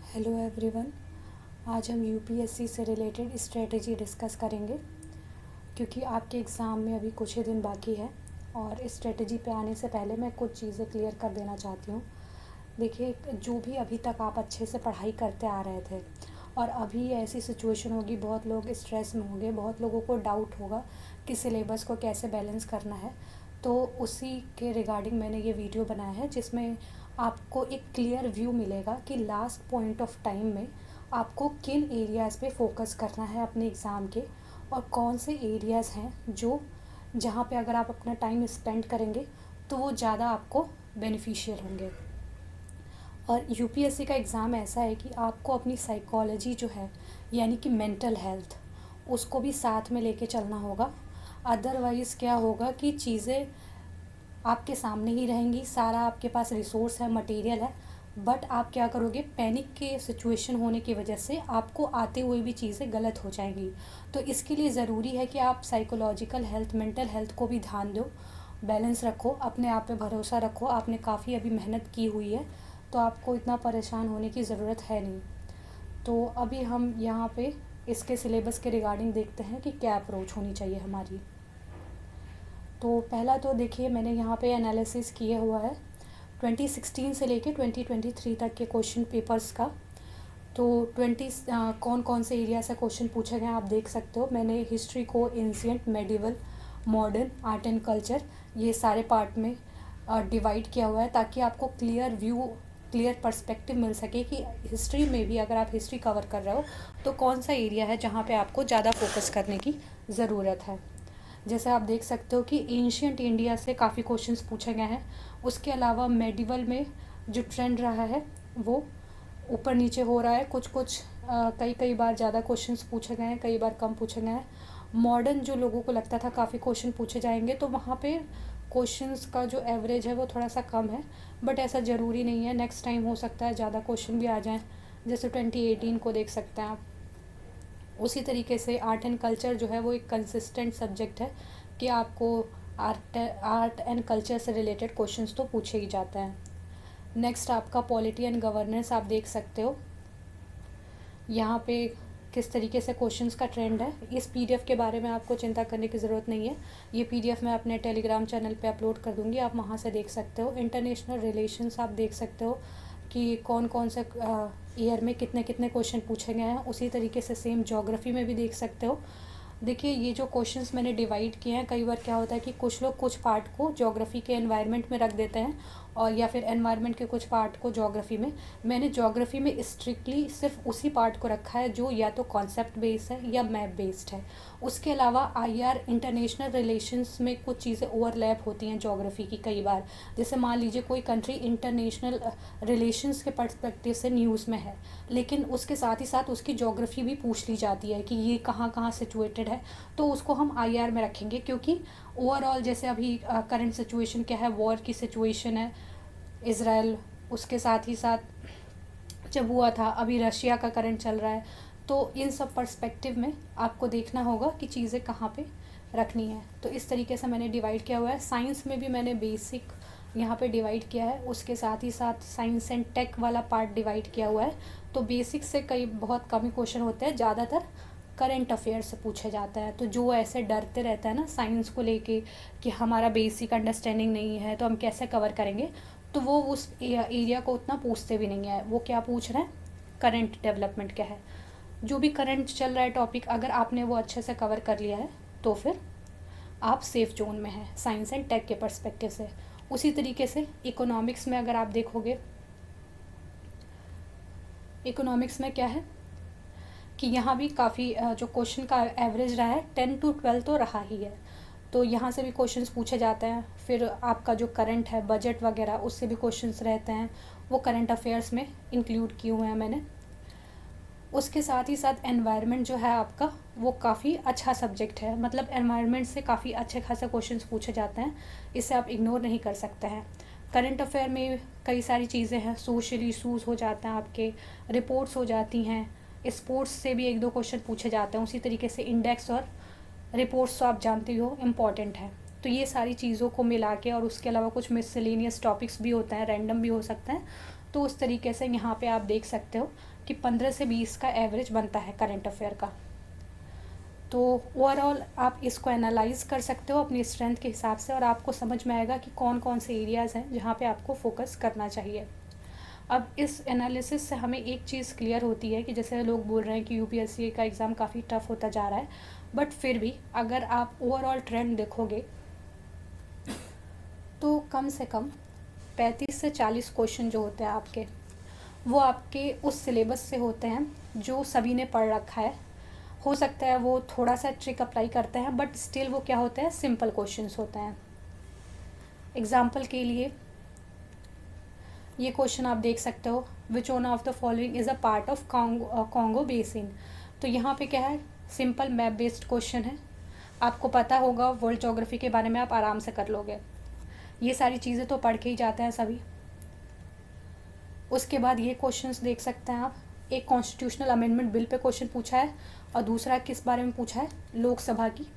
Hello everyone. आज हम UPSC से रिलेटेड स्ट्रेटजी डिस्कस करेंगे क्योंकि आपके एग्ज़ाम में अभी कुछ ही दिन बाकी है। और इस स्ट्रेटजी पे आने से पहले मैं कुछ चीज़ें क्लियर कर देना चाहती हूँ। देखिए, जो भी अभी तक आप अच्छे से पढ़ाई करते आ रहे थे और अभी ऐसी सिचुएशन होगी, बहुत लोग स्ट्रेस में होंगे, बहुत लोगों को डाउट होगा कि सिलेबस को कैसे बैलेंस करना है। तो उसी के रिगार्डिंग मैंने ये वीडियो बनाया है जिसमें आपको एक क्लियर व्यू मिलेगा कि लास्ट पॉइंट ऑफ टाइम में आपको किन एरियाज़ पे फोकस करना है अपने एग्ज़ाम के, और कौन से एरियाज़ हैं जो जहाँ पे अगर आप अपना टाइम स्पेंड करेंगे तो वो ज़्यादा आपको बेनिफिशियल होंगे। और यूपीएससी का एग्ज़ाम ऐसा है कि आपको अपनी साइकोलॉजी जो है, यानी कि मेंटल हेल्थ, उसको भी साथ में लेके चलना होगा। अदरवाइज़ क्या होगा कि चीज़ें आपके सामने ही रहेंगी, सारा आपके पास रिसोर्स है, मटेरियल है, बट आप क्या करोगे, पैनिक के सिचुएशन होने की वजह से आपको आते हुए भी चीज़ें गलत हो जाएंगी। तो इसके लिए ज़रूरी है कि आप साइकोलॉजिकल हेल्थ, मेंटल हेल्थ को भी ध्यान दो, बैलेंस रखो, अपने आप पे भरोसा रखो। आपने काफ़ी अभी मेहनत की हुई है तो आपको इतना परेशान होने की ज़रूरत है नहीं। तो अभी हम यहाँ पे इसके सिलेबस के रिगार्डिंग देखते हैं कि क्या अप्रोच होनी चाहिए हमारी। तो पहला तो देखिए, मैंने यहाँ पे एनालिसिस किया हुआ है 2016 से लेके 2023 तक के क्वेश्चन पेपर्स का। तो कौन कौन से एरिया से क्वेश्चन पूछे गए आप देख सकते हो। मैंने हिस्ट्री को ancient, medieval, modern, art and culture, ये सारे पार्ट में डिवाइड किया हुआ है ताकि आपको क्लियर व्यू, क्लियर पर्सपेक्टिव मिल सके कि हिस्ट्री में भी अगर आप हिस्ट्री कवर कर रहे हो तो कौन सा एरिया है जहाँ पे आपको ज़्यादा फोकस करने की ज़रूरत है। जैसे आप देख सकते हो कि एंशियंट इंडिया से काफ़ी क्वेश्चंस पूछे गए हैं। उसके अलावा मेडिवल में जो ट्रेंड रहा है वो ऊपर नीचे हो रहा है, कुछ कुछ कई कई बार ज़्यादा क्वेश्चंस पूछे गए हैं, कई बार कम पूछे गए हैं। मॉडर्न जो लोगों को लगता था काफ़ी क्वेश्चन पूछे जाएंगे, तो वहाँ पे क्वेश्चंस का जो एवरेज है वो थोड़ा सा कम है, बट ऐसा ज़रूरी नहीं है। नेक्स्ट टाइम हो सकता है ज़्यादा क्वेश्चन भी आ जाएँ, जैसे 2018 को देख सकते हैं आप। उसी तरीके से आर्ट एंड कल्चर जो है वो एक कंसिस्टेंट सब्जेक्ट है कि आपको आर्ट एंड कल्चर से रिलेटेड क्वेश्चंस तो पूछे ही जाते हैं। नेक्स्ट आपका पॉलिटी एंड गवर्नेंस आप देख सकते हो यहाँ पे किस तरीके से क्वेश्चंस का ट्रेंड है। इस पीडीएफ के बारे में आपको चिंता करने की ज़रूरत नहीं है, ये पीडीएफ मैं अपने टेलीग्राम चैनल पे अपलोड कर दूँगी, आप वहाँ से देख सकते हो। इंटरनेशनल रिलेशंस आप देख सकते हो कि कौन कौन से ईयर में कितने कितने क्वेश्चन पूछे गए हैं। उसी तरीके से सेम ज्योग्राफी में भी देख सकते हो। देखिए, ये जो क्वेश्चंस मैंने डिवाइड किए हैं, कई बार क्या होता है कि कुछ लोग कुछ पार्ट को ज्योग्राफी के एनवायरनमेंट में रख देते हैं और या फिर एनवायरनमेंट के कुछ पार्ट को ज्योग्राफी में। मैंने ज्योग्राफी में स्ट्रिक्टली सिर्फ उसी पार्ट को रखा है जो या तो कॉन्सेप्ट बेस्ड है या मैप बेस्ड है। उसके अलावा आईआर, इंटरनेशनल रिलेशंस में कुछ चीज़ें ओवरलैप होती हैं ज्योग्राफी की कई बार। जैसे मान लीजिए कोई कंट्री इंटरनेशनल रिलेशंस के पर्सपेक्टिव से न्यूज़ में है, लेकिन उसके साथ ही साथ उसकी ज्योग्राफी भी पूछ ली जाती है कि ये कहाँ कहाँ सिचुएटेड है, तो उसको हम आईआर में रखेंगे। क्योंकि ओवरऑल जैसे अभी करंट सिचुएशन क्या है, वॉर की सिचुएशन है इसराइल, उसके साथ ही साथ जब हुआ था, अभी रशिया का करंट चल रहा है। तो इन सब पर्सपेक्टिव में आपको देखना होगा कि चीज़ें कहाँ पे रखनी है। तो इस तरीके से मैंने डिवाइड किया हुआ है। साइंस में भी मैंने बेसिक यहाँ पे डिवाइड किया है, उसके साथ ही साथ साइंस एंड टेक वाला पार्ट डिवाइड किया हुआ है। तो बेसिक से कई बहुत कम ही क्वेश्चन होते हैं, ज़्यादातर करंट अफेयर से पूछे जाता है। तो जो ऐसे डरते रहता है ना साइंस को लेके कि हमारा बेसिक अंडरस्टैंडिंग नहीं है तो हम कैसे कवर करेंगे, तो वो उस एरिया को उतना पूछते भी नहीं है। वो क्या पूछ रहे हैं, करंट डेवलपमेंट क्या है, जो भी करंट चल रहा है टॉपिक, अगर आपने वो अच्छे से कवर कर लिया है तो फिर आप सेफ जोन में हैं साइंस एंड टेक के पर्सपेक्टिव से। उसी तरीके से इकोनॉमिक्स में अगर आप देखोगे, इकोनॉमिक्स में क्या है कि यहाँ भी काफ़ी जो क्वेश्चन का एवरेज रहा है 10 to 12 तो रहा ही है। तो यहाँ से भी क्वेश्चंस पूछे जाते हैं। फिर आपका जो करंट है, बजट वगैरह, उससे भी क्वेश्चंस रहते हैं, वो करंट अफेयर्स में इंक्लूड किए हुए हैं मैंने। उसके साथ ही साथ एनवायरनमेंट जो है आपका, वो काफ़ी अच्छा सब्जेक्ट है, मतलब एनवायरनमेंट से काफ़ी अच्छे खासे क्वेश्चंस पूछे जाते हैं, इसे आप इग्नोर नहीं कर सकते हैं। करंट अफेयर में कई सारी चीज़ें हैं, सोशल इशूज़ हो जाते हैं आपके, रिपोर्ट्स हो जाती हैं, स्पोर्ट्स से भी एक दो क्वेश्चन पूछे जाते हैं। उसी तरीके से इंडेक्स और रिपोर्ट्स तो आप जानते हो इम्पॉर्टेंट है। तो ये सारी चीज़ों को मिला के, और उसके अलावा कुछ मिससेलेनियस टॉपिक्स भी होते हैं, रैंडम भी हो सकते हैं, तो उस तरीके से यहाँ पे आप देख सकते हो कि 15 से 20 का एवरेज बनता है करंट अफेयर का। तो ओवरऑल आप इसको एनालाइज कर सकते हो अपनी स्ट्रेंथ के हिसाब से, और आपको समझ में आएगा कि कौन कौन से एरियाज़ हैं जहाँ पे आपको फोकस करना चाहिए। अब इस एनालिसिस से हमें एक चीज़ क्लियर होती है कि जैसे लोग बोल रहे हैं कि यूपीएससी का एग्ज़ाम काफ़ी टफ होता जा रहा है, बट फिर भी अगर आप ओवरऑल ट्रेंड देखोगे तो कम से कम 35 से 40 क्वेश्चन जो होते हैं आपके, वो आपके उस सिलेबस से होते हैं जो सभी ने पढ़ रखा है। हो सकता है वो थोड़ा सा ट्रिक अप्लाई करते हैं, बट स्टिल वो क्या होते हैं, सिंपल क्वेश्चंस होते हैं। एग्जाम्पल के लिए ये क्वेश्चन आप देख सकते हो, which one of the following is a part of Congo basin. तो यहाँ पे क्या है, सिंपल मैप बेस्ड क्वेश्चन है। आपको पता होगा, वर्ल्ड ज्योग्राफी के बारे में आप आराम से कर लोगे, ये सारी चीज़ें तो पढ़ के ही जाते हैं सभी। उसके बाद ये क्वेश्चंस देख सकते हैं आप, एक constitutional amendment bill pay question पूछा है, और दूसरा किस बारे में पूछा है, लोकसभा की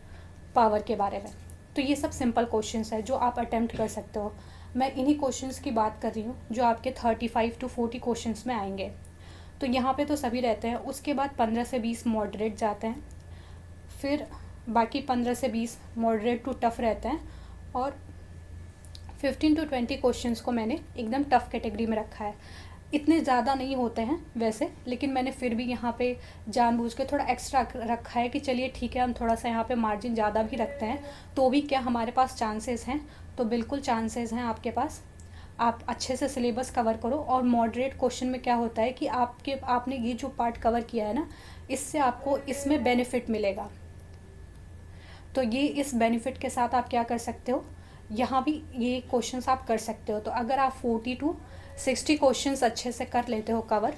पावर के बारे में। तो ये सब सिंपल क्वेश्चंस है जो आप अटेम्प्ट कर सकते हो। मैं इन्हीं क्वेश्चंस की बात कर रही हूँ जो आपके 35 to 40 क्वेश्चंस में आएंगे। तो यहाँ पे तो सभी रहते हैं। उसके बाद 15 से 20 मॉडरेट जाते हैं, फिर बाकी 15 से 20 मॉडरेट टू टफ रहते हैं, और 15 to 20 क्वेश्चंस को मैंने एकदम टफ कैटेगरी में रखा है। इतने ज़्यादा नहीं होते हैं वैसे, लेकिन मैंने फिर भी यहाँ पे जानबूझ के थोड़ा एक्स्ट्रा रखा है कि चलिए ठीक है, हम थोड़ा सा यहाँ पे मार्जिन ज़्यादा भी रखते हैं तो भी क्या हमारे पास चांसेस हैं। तो बिल्कुल चांसेस हैं आपके पास, आप अच्छे से सिलेबस कवर करो। और मॉडरेट क्वेश्चन में क्या होता है कि आपने ये जो पार्ट कवर किया है ना, इससे आपको इसमें बेनिफिट मिलेगा। तो ये इस बेनिफिट के साथ आप क्या कर सकते हो, यहाँ भी ये क्वेश्चंस आप कर सकते हो। तो अगर आप 40 to 60 क्वेश्चंस अच्छे से कर लेते हो कवर,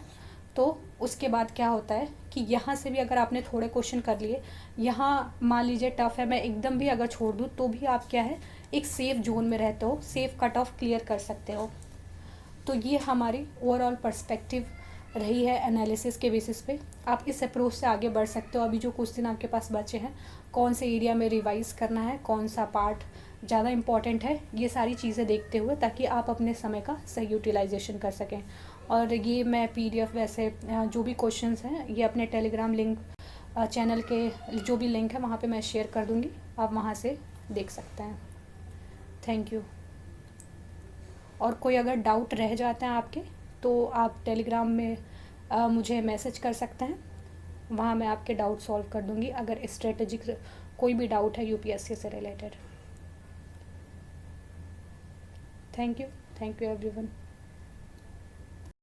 तो उसके बाद क्या होता है कि यहाँ से भी अगर आपने थोड़े क्वेश्चन कर लिए, यहाँ मान लीजिए टफ है, मैं एकदम भी अगर छोड़ दूँ तो भी आप क्या है, एक सेफ जोन में रहते हो, सेफ कट ऑफ क्लियर कर सकते हो। तो ये हमारी ओवरऑल पर्सपेक्टिव रही है एनालिसिस के बेसिस पे। आप इस अप्रोच से आगे बढ़ सकते हो। अभी जो कुछ दिन आपके पास बचे हैं, कौन से एरिया में रिवाइज करना है, कौन सा पार्ट ज़्यादा इम्पॉर्टेंट है, ये सारी चीज़ें देखते हुए, ताकि आप अपने समय का सही यूटिलाइजेशन कर सकें। और ये मैं PDF वैसे जो भी क्वेश्चंस हैं, ये अपने टेलीग्राम लिंक चैनल के जो भी लिंक है वहाँ पे मैं शेयर कर दूँगी, आप वहाँ से देख सकते हैं। Thank you. और कोई अगर डाउट रह जाते हैं आपके, तो आप टेलीग्राम में मुझे मैसेज कर सकते हैं, वहाँ मैं आपके डाउट सॉल्व कर दूँगी, अगर स्ट्रेटेजिक कोई भी डाउट है UPSC से रिलेटेड। Thank you everyone.